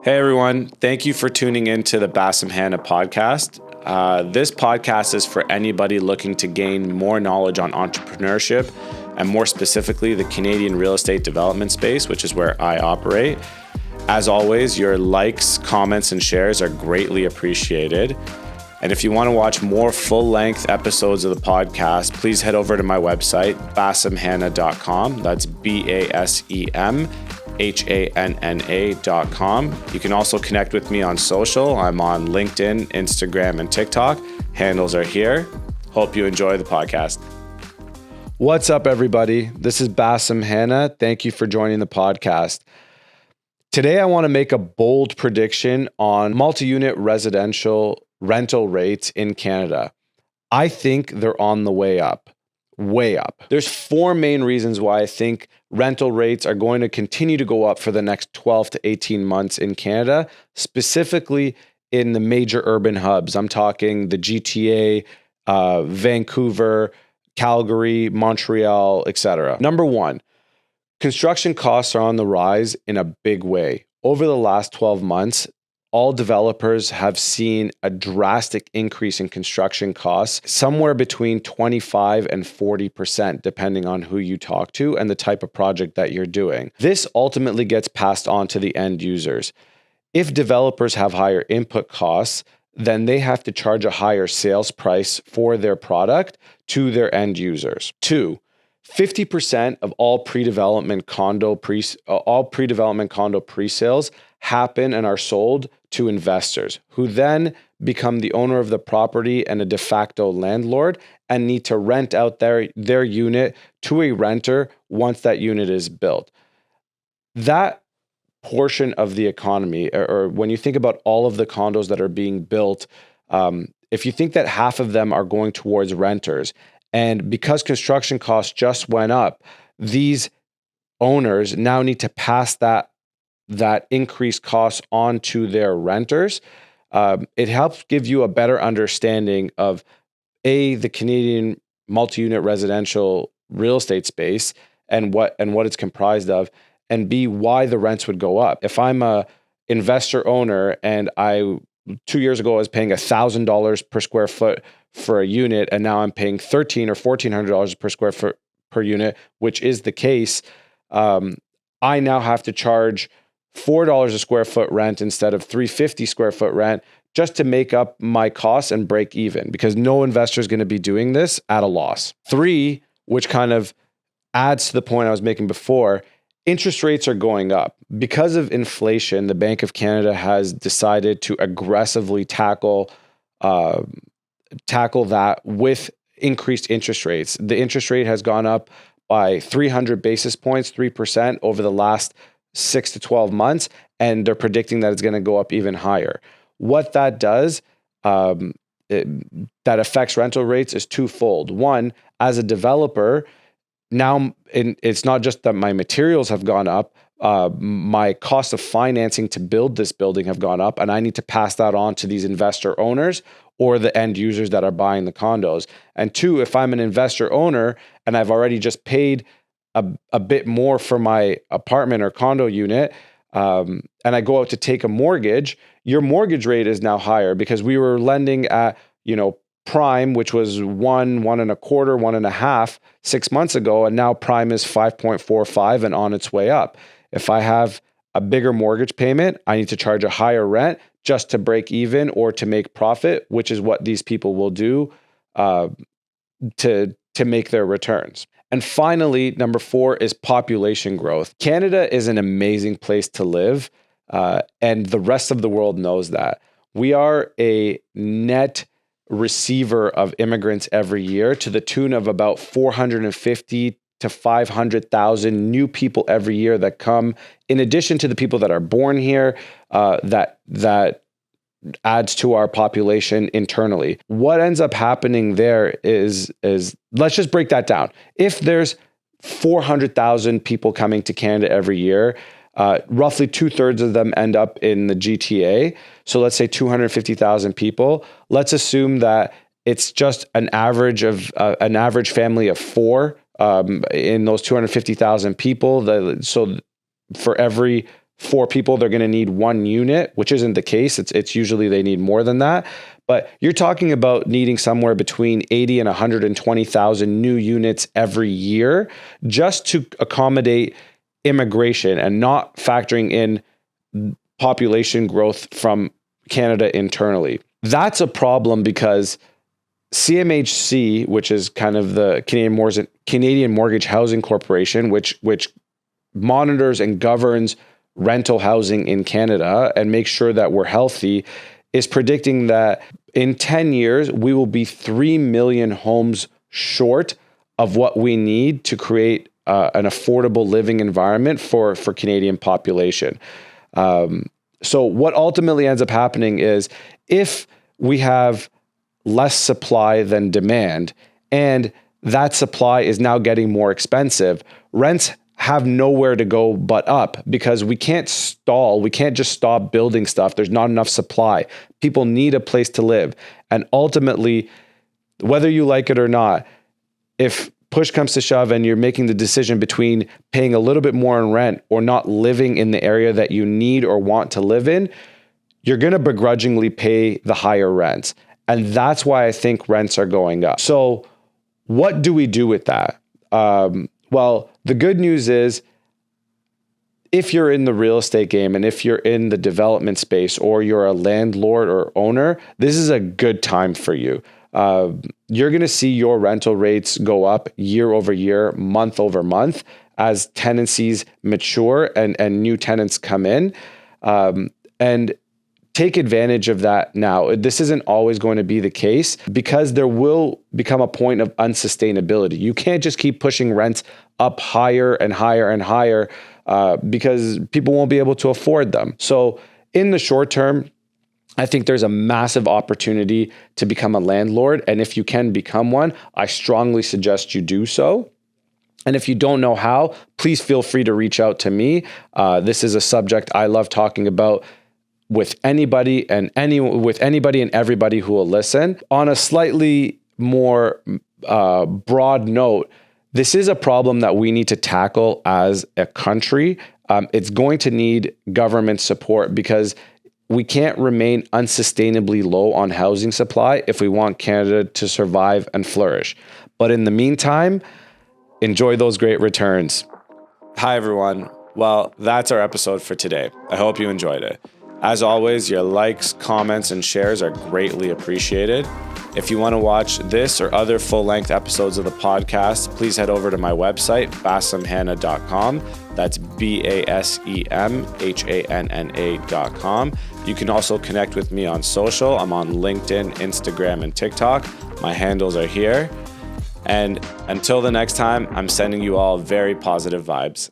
Hey everyone, thank you for tuning in to the Basem Hanna Podcast. This podcast is for anybody looking to gain more knowledge on entrepreneurship and more specifically the Canadian real estate development space, which is where I operate. As always, your likes, comments, and shares are greatly appreciated. And if you want to watch more full-length episodes of the podcast, please head over to my website, basemhanna.com. That's BASEMHANNA.com. You can also connect with me on social. I'm on LinkedIn, Instagram, and TikTok. Handles are here. Hope you enjoy the podcast. What's up, everybody? This is Basem Hanna. Thank you for joining the podcast. Today, I want to make a bold prediction on multi-unit residential rental rates in Canada. I think they're on the way up. Way up. There's four main reasons why I think rental rates are going to continue to go up for the next 12 to 18 months in Canada, specifically in the major urban hubs. I'm talking the GTA, Vancouver, Calgary, Montreal, etc. Number one, construction costs are on the rise in a big way. Over the last 12 months, all developers have seen a drastic increase in construction costs, somewhere between 25 and 40%, depending on who you talk to and the type of project that you're doing. This ultimately gets passed on to the end users. If developers have higher input costs, then they have to charge a higher sales price for their product to their end users. Two, 50% of all pre-development condo pre-sales happen and are sold to investors who then become the owner of the property and a de facto landlord and need to rent out their unit to a renter once that unit is built. That portion of the economy, or when you think about all of the condos that are being built, if you think that half of them are going towards renters, and because construction costs just went up, these owners now need to pass that increased cost on to their renters. It helps give you a better understanding of the Canadian multi-unit residential real estate space and what it's comprised of, and B, why the rents would go up. If I'm a investor owner and 2 years ago I was paying $1,000 per square foot for a unit, and now I'm paying $1,300 or $1,400 per square foot per unit, which is the case, I now have to charge $4 a square foot rent instead of $350 square foot rent just to make up my costs and break even, because no investor is going to be doing this at a loss. Three, which kind of adds to the point I was making before, interest rates are going up. Because of inflation, the Bank of Canada has decided to aggressively tackle that with increased interest rates. The interest rate has gone up by 300 basis points, 3% over the last 6 to 12 months, and they're predicting that it's going to go up even higher. What that does, that affects rental rates is twofold. One, as a developer, now it's not just that my materials have gone up, my cost of financing to build this building have gone up, and I need to pass that on to these investor owners or the end users that are buying the condos. And two, if I'm an investor owner and I've already just paid a bit more for my apartment or condo unit, and I go out to take a mortgage, your mortgage rate is now higher because we were lending at, prime, which was 1.25, 1.5 6 months ago, and now prime is 5.45 and on its way up. If I have a bigger mortgage payment, I need to charge a higher rent just to break even or to make profit, which is what these people will do to make their returns. And finally, number four is population growth. Canada is an amazing place to live, and the rest of the world knows that. We are a net receiver of immigrants every year to the tune of about 450 to 500,000 new people every year that come, in addition to the people that are born here, that adds to our population internally. What ends up happening there is let's just break that down. If there's 400,000 people coming to Canada every year, roughly 2/3 of them end up in the GTA. So let's say 250,000 people. Let's assume that it's just an average family of four in those 250,000 people. So for every 4 people, they're going to need 1 unit, which isn't the case. It's usually they need more than that. But you're talking about needing somewhere between 80 and 120,000 new units every year just to accommodate immigration and not factoring in population growth from Canada internally. That's a problem because CMHC, which is kind of the Canadian Mortgage Housing Corporation, which monitors and governs rental housing in Canada and makes sure that we're healthy, is predicting that in 10 years, we will be 3 million homes short of what we need to create an affordable living environment for Canadian population. So what ultimately ends up happening is if we have less supply than demand, and that supply is now getting more expensive, rents have nowhere to go but up because we can't stall. We can't just stop building stuff. There's not enough supply. People need a place to live. And ultimately, whether you like it or not, if push comes to shove and you're making the decision between paying a little bit more in rent or not living in the area that you need or want to live in, you're going to begrudgingly pay the higher rents. And that's why I think rents are going up. So what do we do with that? Well, the good news is if you're in the real estate game and if you're in the development space or you're a landlord or owner, this is a good time for you. You're going to see your rental rates go up year over year, month over month as tenancies mature and new tenants come in. And take advantage of that now. This isn't always going to be the case because there will become a point of unsustainability. You can't just keep pushing rents up higher and higher and higher because people won't be able to afford them. So in the short term, I think there's a massive opportunity to become a landlord. And if you can become one, I strongly suggest you do so. And if you don't know how, please feel free to reach out to me. This is a subject I love talking about with anybody and everybody who will listen. On a slightly more broad note, this is a problem that we need to tackle as a country. It's going to need government support because we can't remain unsustainably low on housing supply if we want Canada to survive and flourish. But in the meantime, enjoy those great returns. Hi, everyone. Well, that's our episode for today. I hope you enjoyed it. As always, your likes, comments, and shares are greatly appreciated. If you want to watch this or other full-length episodes of the podcast, please head over to my website, basemhanna.com. That's BASEMHANNA.com. You can also connect with me on social. I'm on LinkedIn, Instagram, and TikTok. My handles are here. And until the next time, I'm sending you all very positive vibes.